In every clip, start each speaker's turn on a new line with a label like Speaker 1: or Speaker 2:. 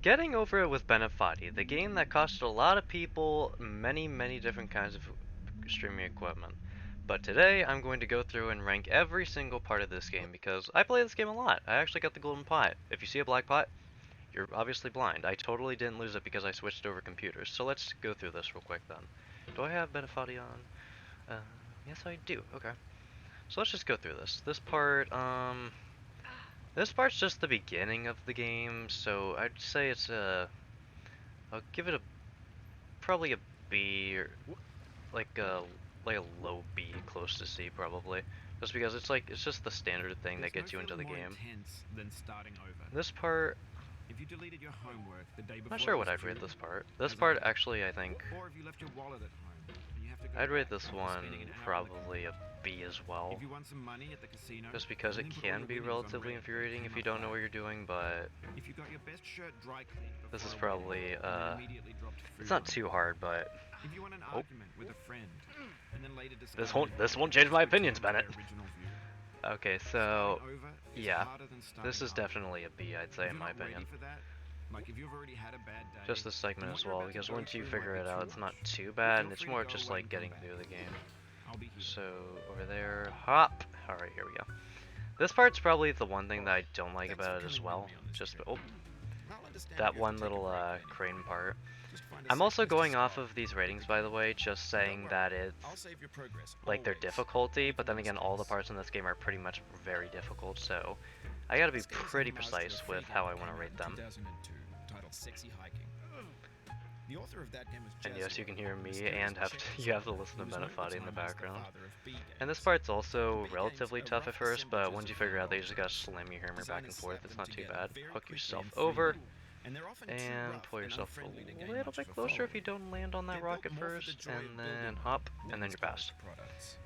Speaker 1: Getting over it with Bennett Foddy, the game that costed a lot of people many different kinds of streaming equipment. But today I'm going to go through and rank every single part of this game because I play this game a lot. I actually got the golden pot. If you see a black pot, you're obviously blind. I totally didn't lose it because I switched over computers. So let's go through this real quick then. Do I have Bennett Foddy on? Yes I do. Okay. So let's just go through this. This part's just the beginning of the game, so I'd say it's I'll give it probably a B or like a low B, close to C probably. Just because it's just the standard thing that gets you into the game. This part,
Speaker 2: If you deleted your homework the day before
Speaker 1: not sure
Speaker 2: it
Speaker 1: what
Speaker 2: was
Speaker 1: I'd rate
Speaker 2: due,
Speaker 1: this part. This part actually I think
Speaker 2: or if you left your wallet at home and you have to go
Speaker 1: I'd rate
Speaker 2: back
Speaker 1: this
Speaker 2: after
Speaker 1: one
Speaker 2: spending an hour in the
Speaker 1: probably a B as well.
Speaker 2: If you won some money at the casino,
Speaker 1: Just because
Speaker 2: and
Speaker 1: it
Speaker 2: then put all
Speaker 1: can
Speaker 2: your
Speaker 1: be
Speaker 2: winnings on
Speaker 1: relatively
Speaker 2: red,
Speaker 1: infuriating if
Speaker 2: came
Speaker 1: you
Speaker 2: up
Speaker 1: don't know
Speaker 2: white.
Speaker 1: what you're doing, but
Speaker 2: If you got your best shirt dry cleaned
Speaker 1: this is
Speaker 2: before a wedding,
Speaker 1: probably
Speaker 2: and then immediately dropped
Speaker 1: it's
Speaker 2: food
Speaker 1: not
Speaker 2: on
Speaker 1: too
Speaker 2: it.
Speaker 1: hard, but
Speaker 2: If you won an
Speaker 1: oh.
Speaker 2: argument with a friend, and then later
Speaker 1: This
Speaker 2: discovered
Speaker 1: won't change my
Speaker 2: it was
Speaker 1: opinions,
Speaker 2: their
Speaker 1: Bennett.
Speaker 2: original view.
Speaker 1: Okay, so
Speaker 2: Starting over is
Speaker 1: yeah,
Speaker 2: harder than starting
Speaker 1: this is
Speaker 2: over.
Speaker 1: definitely a B, I'd say,
Speaker 2: If
Speaker 1: in
Speaker 2: you're
Speaker 1: my
Speaker 2: not ready
Speaker 1: opinion.
Speaker 2: for that, like if you've already had a bad day,
Speaker 1: Just this
Speaker 2: then
Speaker 1: segment
Speaker 2: what
Speaker 1: as
Speaker 2: you're
Speaker 1: well,
Speaker 2: about to
Speaker 1: because
Speaker 2: go
Speaker 1: once you
Speaker 2: through
Speaker 1: figure
Speaker 2: might
Speaker 1: it
Speaker 2: be
Speaker 1: out,
Speaker 2: too
Speaker 1: it's not
Speaker 2: much.
Speaker 1: too bad,
Speaker 2: Feel
Speaker 1: and it's
Speaker 2: free to
Speaker 1: more
Speaker 2: go
Speaker 1: just
Speaker 2: away
Speaker 1: like
Speaker 2: and come
Speaker 1: getting
Speaker 2: back.
Speaker 1: through the game.
Speaker 2: I'll be here.
Speaker 1: So over there, hop. All right, here we go. This part's probably the one thing that I don't like
Speaker 2: Thanks
Speaker 1: about
Speaker 2: for
Speaker 1: it as
Speaker 2: coming
Speaker 1: well.
Speaker 2: with me on this
Speaker 1: Just
Speaker 2: trip.
Speaker 1: oh,
Speaker 2: I'll understand
Speaker 1: that
Speaker 2: if you have
Speaker 1: one
Speaker 2: to take a
Speaker 1: little
Speaker 2: break later.
Speaker 1: crane part.
Speaker 2: Just find a
Speaker 1: I'm
Speaker 2: safe
Speaker 1: also
Speaker 2: place to
Speaker 1: going off
Speaker 2: stop.
Speaker 1: of these ratings, by the way, just saying
Speaker 2: Don't
Speaker 1: that
Speaker 2: worry,
Speaker 1: it's
Speaker 2: I'll save your progress.
Speaker 1: like their
Speaker 2: Always.
Speaker 1: difficulty, but then
Speaker 2: Make
Speaker 1: again,
Speaker 2: no
Speaker 1: all the
Speaker 2: mistakes.
Speaker 1: parts in this game are pretty much very difficult, so I gotta be
Speaker 2: This game is a
Speaker 1: pretty
Speaker 2: homage to a
Speaker 1: precise
Speaker 2: free
Speaker 1: with
Speaker 2: game
Speaker 1: how I
Speaker 2: that
Speaker 1: want to
Speaker 2: came out
Speaker 1: rate
Speaker 2: in
Speaker 1: them.
Speaker 2: 2002, titled Sexy Hiking. The author of that game was
Speaker 1: And yes, you can hear me
Speaker 2: mysterious
Speaker 1: and you have to listen to
Speaker 2: who was
Speaker 1: Bennett
Speaker 2: known at
Speaker 1: Foddy in the
Speaker 2: time as the
Speaker 1: background.
Speaker 2: father of B
Speaker 1: And this
Speaker 2: games.
Speaker 1: part's also
Speaker 2: B games
Speaker 1: relatively
Speaker 2: are
Speaker 1: tough at
Speaker 2: rough
Speaker 1: first, but
Speaker 2: assemblages
Speaker 1: once you
Speaker 2: of
Speaker 1: figure out that you
Speaker 2: fun
Speaker 1: just gotta
Speaker 2: objects.
Speaker 1: slam your hammer back and
Speaker 2: Designers
Speaker 1: forth,
Speaker 2: slap
Speaker 1: it's
Speaker 2: them
Speaker 1: not too
Speaker 2: together
Speaker 1: bad.
Speaker 2: very
Speaker 1: Hook
Speaker 2: quickly
Speaker 1: yourself
Speaker 2: and freely,
Speaker 1: over,
Speaker 2: and they're often too
Speaker 1: and
Speaker 2: rough
Speaker 1: pull
Speaker 2: and
Speaker 1: yourself
Speaker 2: unfriendly to
Speaker 1: a
Speaker 2: gain
Speaker 1: little
Speaker 2: much
Speaker 1: bit
Speaker 2: of a
Speaker 1: closer if
Speaker 2: following.
Speaker 1: you don't land on that
Speaker 2: They're built
Speaker 1: rocket
Speaker 2: more for the
Speaker 1: first,
Speaker 2: joy
Speaker 1: and
Speaker 2: of
Speaker 1: then
Speaker 2: building
Speaker 1: hop,
Speaker 2: than
Speaker 1: and then
Speaker 2: its
Speaker 1: you're past.
Speaker 2: polished products.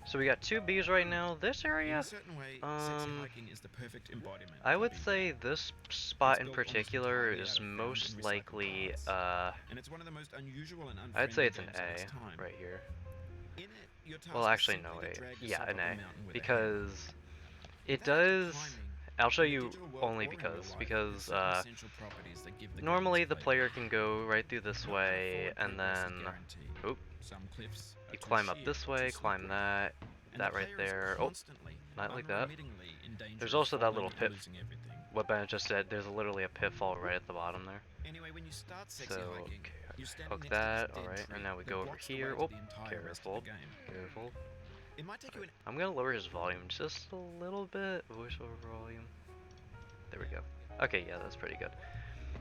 Speaker 1: So we got two Bs right now. This
Speaker 2: In
Speaker 1: area,
Speaker 2: a certain way, sexy hiking is the perfect embodiment
Speaker 1: I
Speaker 2: of
Speaker 1: would
Speaker 2: B
Speaker 1: say
Speaker 2: game.
Speaker 1: this spot
Speaker 2: It's
Speaker 1: in
Speaker 2: built almost
Speaker 1: particular
Speaker 2: entirely
Speaker 1: is
Speaker 2: out of found and
Speaker 1: most
Speaker 2: recycled
Speaker 1: likely,
Speaker 2: parts, and it's one of the most unusual and
Speaker 1: I'd say
Speaker 2: unfriendly
Speaker 1: it's an
Speaker 2: games of its
Speaker 1: A
Speaker 2: time.
Speaker 1: right here.
Speaker 2: In it, your task
Speaker 1: Well,
Speaker 2: is
Speaker 1: actually, no,
Speaker 2: simply to
Speaker 1: A.
Speaker 2: drag
Speaker 1: Yeah,
Speaker 2: yourself
Speaker 1: an
Speaker 2: up
Speaker 1: A.
Speaker 2: the mountain with a
Speaker 1: Because
Speaker 2: hammer.
Speaker 1: it
Speaker 2: Without
Speaker 1: does.
Speaker 2: climbing,
Speaker 1: I'll show
Speaker 2: in the
Speaker 1: you
Speaker 2: digital world
Speaker 1: only
Speaker 2: or in real
Speaker 1: because
Speaker 2: life,
Speaker 1: because
Speaker 2: there's certain essential properties that give the game
Speaker 1: normally
Speaker 2: its
Speaker 1: the
Speaker 2: flavor.
Speaker 1: player can go right through this
Speaker 2: No
Speaker 1: way,
Speaker 2: unforward
Speaker 1: and
Speaker 2: progress
Speaker 1: then
Speaker 2: is guaranteed.
Speaker 1: oop,
Speaker 2: Some cliffs are
Speaker 1: you
Speaker 2: too
Speaker 1: climb up
Speaker 2: sheer
Speaker 1: this
Speaker 2: or
Speaker 1: way,
Speaker 2: too
Speaker 1: climb
Speaker 2: slippery,
Speaker 1: that,
Speaker 2: and
Speaker 1: that
Speaker 2: the
Speaker 1: right
Speaker 2: player is
Speaker 1: there. Oh,
Speaker 2: constantly and
Speaker 1: not like that.
Speaker 2: unremittingly in danger
Speaker 1: There's
Speaker 2: of
Speaker 1: also that
Speaker 2: falling
Speaker 1: little
Speaker 2: and
Speaker 1: pit.
Speaker 2: losing everything.
Speaker 1: What Bennett just said. There's literally a pitfall right at the bottom there.
Speaker 2: Anyway, when you start sexy
Speaker 1: So
Speaker 2: hiking,
Speaker 1: okay,
Speaker 2: you're standing
Speaker 1: hook
Speaker 2: next
Speaker 1: that.
Speaker 2: to this
Speaker 1: All
Speaker 2: dead
Speaker 1: right,
Speaker 2: tree
Speaker 1: and now we
Speaker 2: that
Speaker 1: go over
Speaker 2: blocks the
Speaker 1: here.
Speaker 2: way to
Speaker 1: Oh,
Speaker 2: the entire rest of
Speaker 1: careful,
Speaker 2: the game.
Speaker 1: careful.
Speaker 2: It might take you an
Speaker 1: I'm gonna lower his volume just a little bit. Voiceover volume. There we go. Okay, yeah, that's pretty good.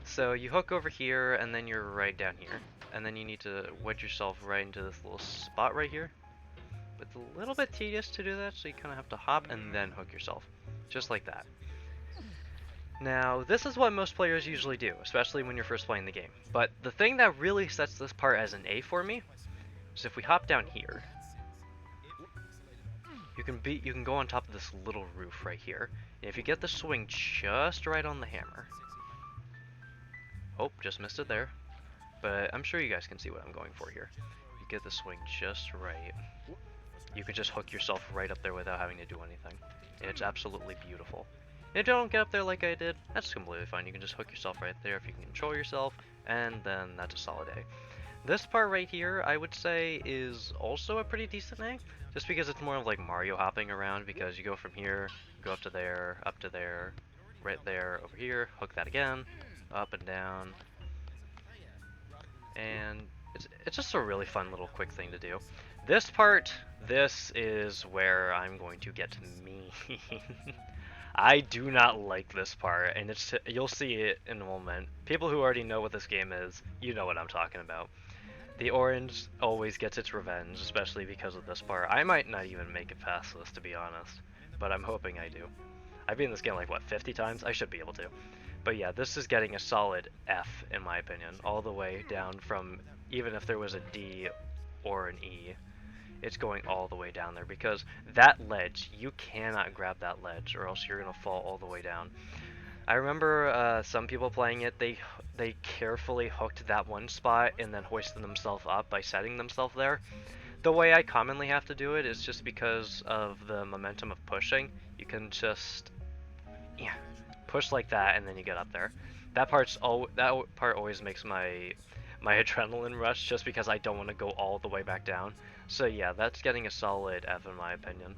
Speaker 1: So you hook over here, and then you're right down here, and then you need to wedge yourself right into this little spot right here. It's a little bit tedious to do that, so you kind of have to hop and then hook yourself, just like that. Now, this is what most players usually do, especially when you're first playing the game. But the thing that really sets this part as an A for me is if we hop down here, you can go on top of this little roof right here. And if you get the swing just right on the hammer. Oh, just missed it there. But I'm sure you guys can see what I'm going for here. You get the swing just right. You can just hook yourself right up there without having to do anything. And it's absolutely beautiful. And if you don't get up there like I did, that's completely fine. You can just hook yourself right there if you can control yourself, and then that's a solid A. This part right here, I would say, is also a pretty decent A, just because it's more of like Mario hopping around, because you go from here, go up to there, right there, over here, hook that again, up and down, and it's just a really fun little quick thing to do. This part, this is where I'm going to get mean. I do not like this part, and you'll see it in a moment. People who already know what this game is, you know what I'm talking about. The orange always gets its revenge, especially because of this part. I might not even make it past this, to be honest, but I'm hoping I do. I've been in this game like, what, 50 times? I should be able to. But yeah, this is getting a solid F, in my opinion, all the way down from, even if there was a D or an E, it's going all the way down there, because that ledge, you cannot grab that ledge or else you're gonna fall all the way down. I remember some people playing it, they carefully hooked that one spot and then hoisted themselves up by setting themselves there. The way I commonly have to do it is just because of the momentum of pushing. You can just push like that and then you get up there. that part always makes my adrenaline rush just because I don't want to go all the way back down. So yeah, that's getting a solid F in my opinion.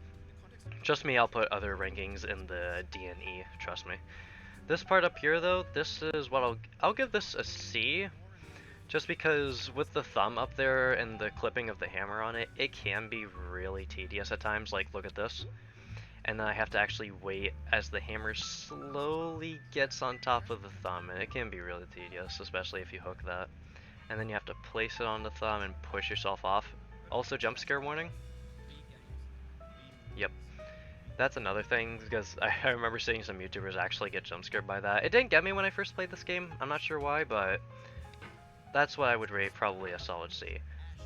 Speaker 1: Just me, I'll put other rankings in the D and E, trust me. This part up here though, this is what I'll give this a C, just because with the thumb up there and the clipping of the hammer on it, it can be really tedious at times. Like look at this. And then I have to actually wait as the hammer slowly gets on top of the thumb, and it can be really tedious, especially if you hook that. And then you have to place it on the thumb and push yourself off. Also, jump scare warning. Yep, that's another thing, because I remember seeing some YouTubers actually get jump scared by that. It didn't get me when I first played this game, I'm not sure why, but that's what I would rate probably a solid C.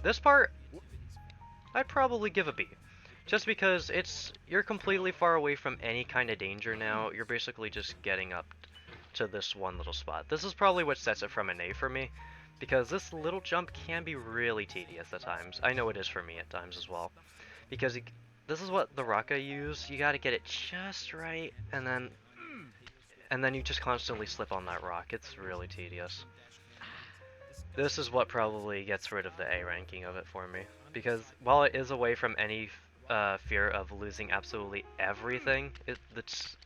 Speaker 1: This part, I'd probably give a B. Just because you're completely far away from any kind of danger now. You're basically just getting up to this one little spot. This is probably what sets it from an A for me, because this little jump can be really tedious at times. I know it is for me at times as well, because this is what the rock I use. You got to get it just right, and then you just constantly slip on that rock. It's really tedious. This is what probably gets rid of the A ranking of it for me, because while it is away from any fear of losing absolutely everything, it's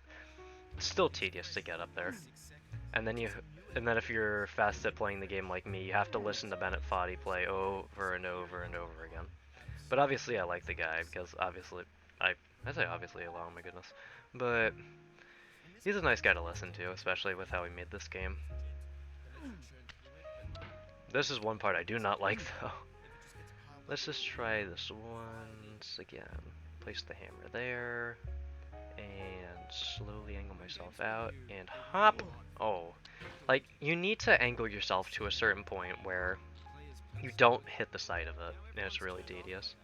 Speaker 1: still tedious to get up there. And then if you're fast at playing the game like me, you have to listen to Bennett Foddy play over and over and over again. But obviously I like the guy, because obviously, I say obviously, oh my goodness. But he's a nice guy to listen to, especially with how he made this game. This is one part I do not like though. Let's just try this once again. Place the hammer there, and slowly angle myself out, and hop! Oh, like, you need to angle yourself to a certain point where you don't hit the side of it, and it's really tedious.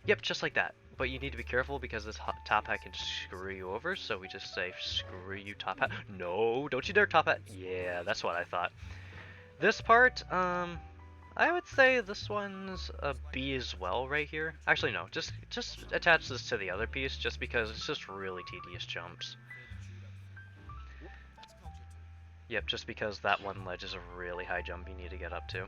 Speaker 1: Yep, just like that. But you need to be careful because this top hat can screw you over, so we just say, screw you, top hat. No, don't you dare, top hat. Yeah, that's what I thought. This part, I would say this one's a B as well right here. Actually, no, just attach this to the other piece just because it's just really tedious jumps. Yep, just because that one ledge is a really high jump you need to get up to.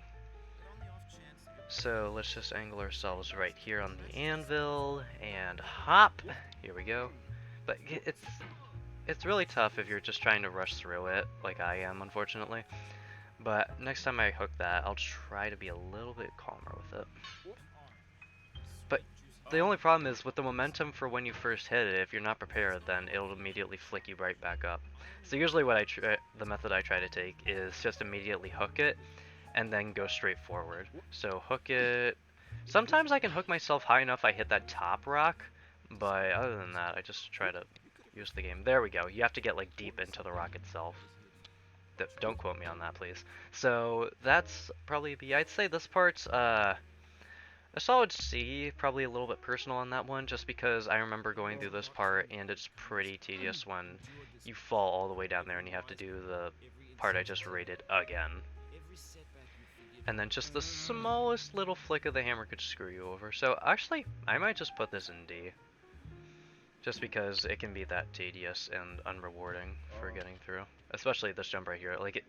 Speaker 1: So let's just angle ourselves right here on the anvil and hop. Here we go. But it's really tough if you're just trying to rush through it like I am, unfortunately. But next time I hook that, I'll try to be a little bit calmer with it. But the only problem is with the momentum for when you first hit it, if you're not prepared, then it'll immediately flick you right back up. So usually what the method I try to take is just immediately hook it and then go straight forward. So hook it. Sometimes I can hook myself high enough I hit that top rock, but other than that, I just try to use the game. There we go. You have to get like deep into the rock itself. Don't quote me on that, please. So that's probably B. I'd say this part's a solid C, probably a little bit personal on that one, just because I remember going through this part and it's pretty tedious when you fall all the way down there and you have to do the part I just rated again. And then just the smallest little flick of the hammer could screw you over. So actually, I might just put this in D. Just because it can be that tedious and unrewarding for getting through. Especially this jump right here. Like,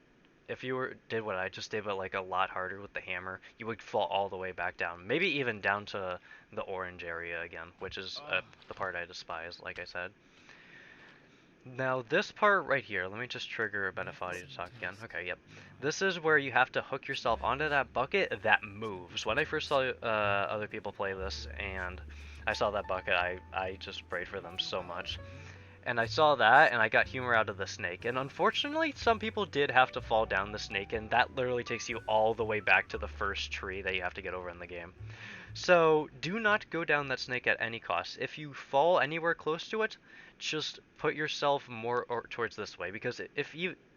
Speaker 1: if you did what I just did, but like a lot harder with the hammer, you would fall all the way back down. Maybe even down to the orange area again, which is the part I despise, like I said. Now this part right here, let me just trigger Bennett Foddy to talk again. Okay, yep. This is where you have to hook yourself onto that bucket that moves. When I first saw other people play this and I saw that bucket, I just prayed for them so much. And I saw that and I got humor out of the snake. And unfortunately, some people did have to fall down the snake, and that literally takes you all the way back to the first tree that you have to get over in the game. So do not go down that snake at any cost. If you fall anywhere close to it, just put yourself more towards this way, because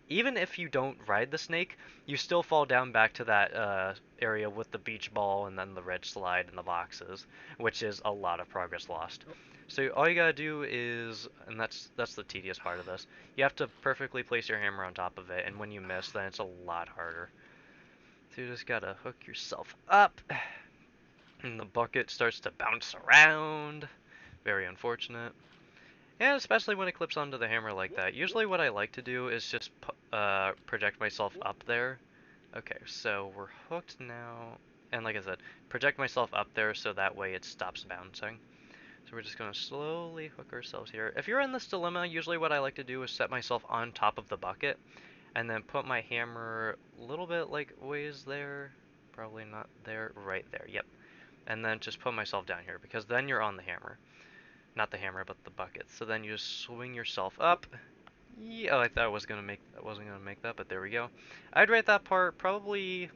Speaker 1: even if you don't ride the snake, you still fall down back to that area with the beach ball and then the red slide and the boxes, which is a lot of progress lost. So all you gotta do is, and that's the tedious part of this, you have to perfectly place your hammer on top of it, and when you miss, then it's a lot harder. So you just gotta hook yourself up, and the bucket starts to bounce around. Very unfortunate. And especially when it clips onto the hammer like that. Usually what I like to do is just project myself up there. Okay, so we're hooked now. And like I said, project myself up there so that way it stops bouncing. So we're just going to slowly hook ourselves here. If you're in this dilemma, usually what I like to do is set myself on top of the bucket and then put my hammer a little bit like ways there. Probably not there, right there, yep. And then just put myself down here because then you're on the hammer. Not the hammer, but the bucket. So then you just swing yourself up. Yeah, oh, I thought I wasn't gonna make that, but there we go. I'd rate that part probably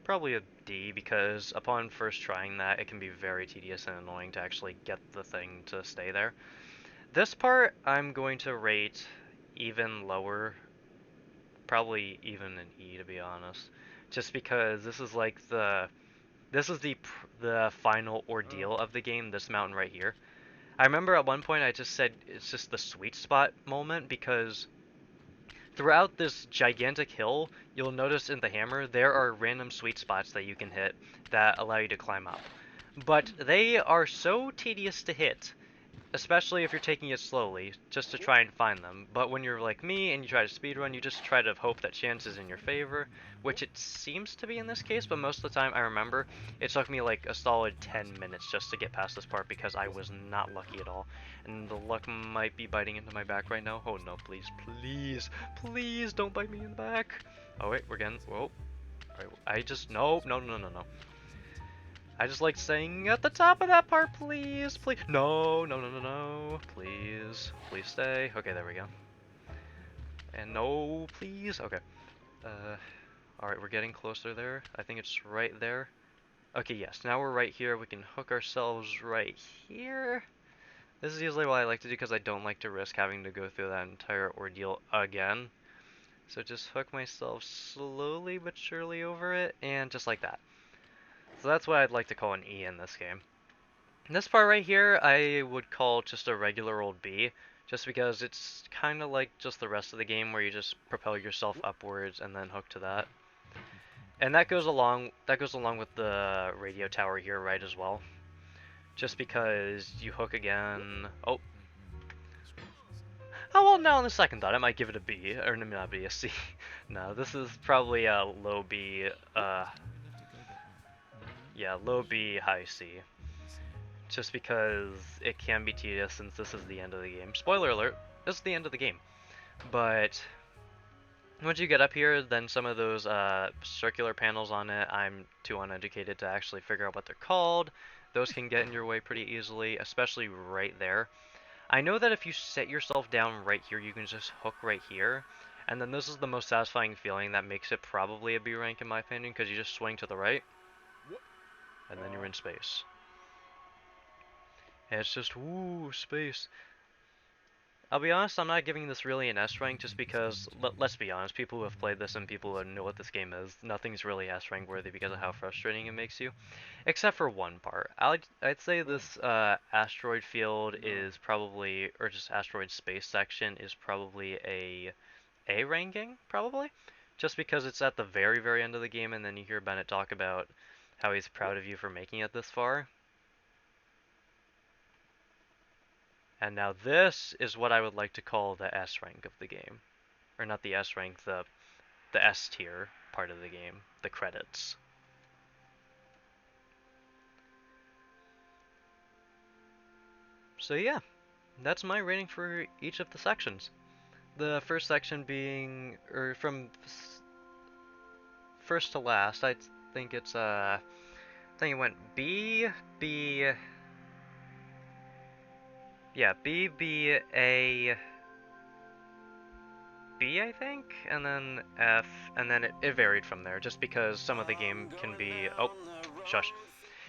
Speaker 1: a D because upon first trying that, it can be very tedious and annoying to actually get the thing to stay there. This part, I'm going to rate even lower, probably even an E to be honest, just because this is the final ordeal of the game. This mountain right here. I remember at one point I just said it's just the sweet spot moment because throughout this gigantic hill, you'll notice in the hammer there are random sweet spots that you can hit that allow you to climb up. But they are so tedious to hit, especially if you're taking it slowly, just to try and find them. But when you're like me and you try to speedrun, you just try to hope that chance is in your favor, which it seems to be in this case, but most of the time I remember it took me like a solid 10 minutes just to get past this part because I was not lucky at all. And the luck might be biting into my back right now. Oh no, please, please, please don't bite me in the back. Oh wait, we're getting, whoa. Alright, I just, no, no, no, no, no. I just like saying at the top of that part, please, please. No, no, no, no, no. Please, please stay. Okay, there we go. And no, please. Okay. Alright, we're getting closer there. I think it's right there. Okay, yes, now we're right here. We can hook ourselves right here. This is usually what I like to do because I don't like to risk having to go through that entire ordeal again. So just hook myself slowly but surely over it, and just like that. So that's what I'd like to call an E in this game. This part right here, I would call just a regular old B, just because it's kind of like just the rest of the game where you just propel yourself upwards and then hook to that. And that goes along with the radio tower here, right, as well. Just because you hook again. Oh. Oh, well, now on the second thought, I might give it a B, or no, not B, a C. No, this is probably a low B, yeah, low B, high C. Just because it can be tedious since this is the end of the game. Spoiler alert, this is the end of the game. But once you get up here, then some of those circular panels on it, I'm too uneducated to actually figure out what they're called. Those can get in your way pretty easily, especially right there. I know that if you set yourself down right here, you can just hook right here. And then this is the most satisfying feeling that makes it probably a B rank in my opinion, because you just swing to the right, and then you're in space. And it's just, ooh, space. I'll be honest, I'm not giving this really an S rank just because, let's be honest, people who have played this and people who know what this game is, nothing's really S rank worthy because of how frustrating it makes you. Except for one part. I'd say this asteroid field is probably, or just asteroid space section is probably A ranking, probably. Just because it's at the very, very end of the game and then you hear Bennett talk about how he's proud of you for making it this far. And now this is what I would like to call the S rank of the game. Or not the S rank, the S tier part of the game, the credits. So yeah, that's my rating for each of the sections. The first section being, or from first to last, I think it's I think it went B, B, yeah, B, B, A, B, I think, and then F, and then it varied from there, just because some of the game can be, oh, shush.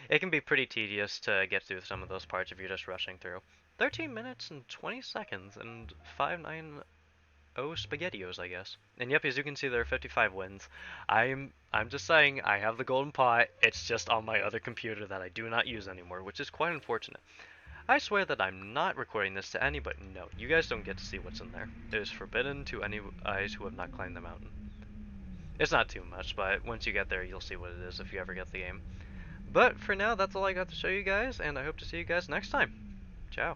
Speaker 1: It can be pretty tedious to get through some of those parts if you're just rushing through. 13 minutes and 20 seconds and 590 SpaghettiOs, I guess. And yep, as you can see, there are 55 wins. I'm just saying, I have the golden pot. It's just on my other computer that I do not use anymore, which is quite unfortunate. I swear that I'm not recording this to anybody. No, you guys don't get to see what's in there. It is forbidden to any eyes who have not climbed the mountain. It's not too much, but once you get there, you'll see what it is if you ever get the game. But for now, that's all I got to show you guys, and I hope to see you guys next time. Ciao.